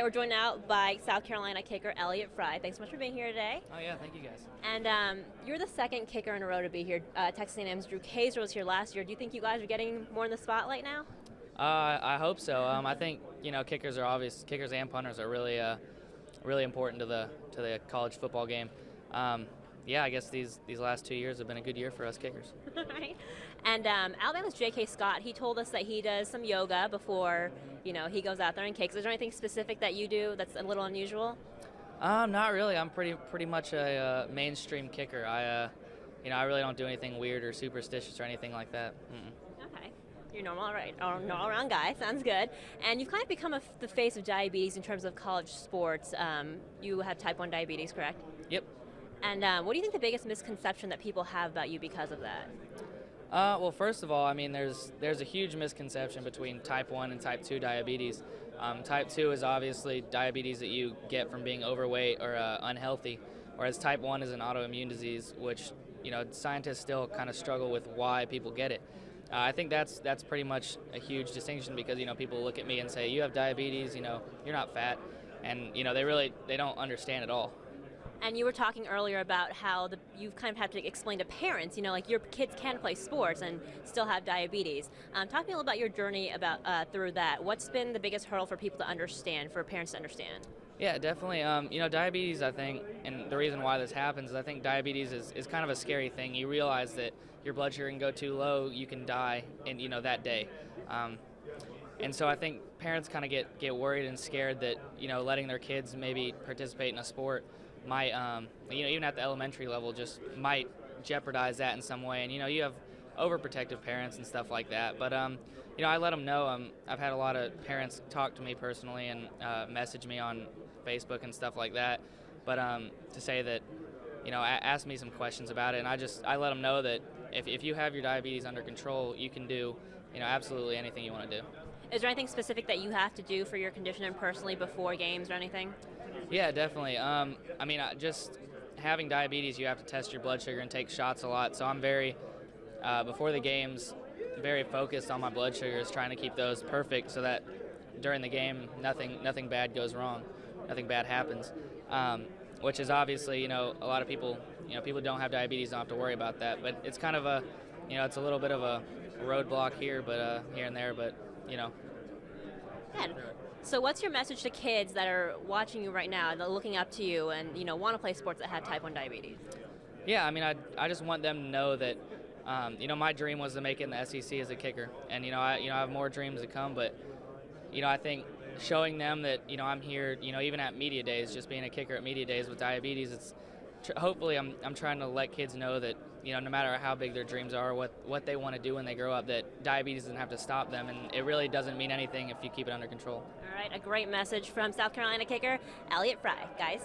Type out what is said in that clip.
We're joined now by South Carolina kicker Elliott Fry. Thanks so much for being here today. Oh yeah, thank you guys. And you're the second kicker in a row to be here. Texas A&M's Drew Kaiser was here last year. Do you think you guys are getting more in the spotlight now? I hope so. I think kickers are obvious. Kickers and punters are really important to the college football game. Yeah, I guess these last 2 years have been a good year for us kickers. Right. And Alabama's J.K. Scott, he told us that he does some yoga before he goes out there and kicks. Is there anything specific that you do that's a little unusual? Not really. I'm pretty much a mainstream kicker. I really don't do anything weird or superstitious or anything like that. Okay. You're normal, right? Normal around guy. Sounds good. And you've kind of become the face of diabetes in terms of college sports. You have type 1 diabetes, correct? Yep. And what do you think the biggest misconception that people have about you because of that? Well, first of all, I mean, there's a huge misconception between type 1 and type 2 diabetes. Type 2 is obviously diabetes that you get from being overweight or unhealthy, whereas type 1 is an autoimmune disease, which scientists still kind of struggle with why people get it. I think that's pretty much a huge distinction because people look at me and say, you have diabetes, you're not fat, and they don't understand at all. And you were talking earlier about how you've kind of had to explain to parents, like your kids can play sports and still have diabetes. Talk to me a little about your journey through that. What's been the biggest hurdle for people to understand, for parents to understand? Yeah, definitely. Diabetes, I think, and the reason why this happens is I think diabetes is kind of a scary thing. You realize that your blood sugar can go too low, you can die that day. And so I think parents kind of get worried and scared that, letting their kids maybe participate in a sport might, even at the elementary level, just might jeopardize that in some way. And, you have overprotective parents and stuff like that. But, I let them know. I've had a lot of parents talk to me personally and message me on Facebook and stuff like that. But to say that, ask me some questions about it. And I let them know that if you have your diabetes under control, you can do, absolutely anything you want to do. Is there anything specific that you have to do for your condition and personally before games or anything? Yeah, definitely. Just having diabetes, you have to test your blood sugar and take shots a lot. So I'm before the games, very focused on my blood sugars, trying to keep those perfect so that during the game, nothing bad goes wrong, nothing bad happens. Which is obviously, a lot of people, people who don't have diabetes don't have to worry about that. But it's kind of it's a little bit of a roadblock here, but here and there, but. Good. So what's your message to kids that are watching you right now, that are looking up to you and want to play sports that have type 1 diabetes? Yeah, I just want them to know that my dream was to make it in the SEC as a kicker, and I have more dreams to come, but I think showing them that I'm here, even at media days, just being a kicker at media days with diabetes, hopefully I'm trying to let kids know that no matter how big their dreams are, what they want to do when they grow up, that diabetes doesn't have to stop them, and it really doesn't mean anything if you keep it under control. All right, a great message from South Carolina kicker Elliott Fry. Guys.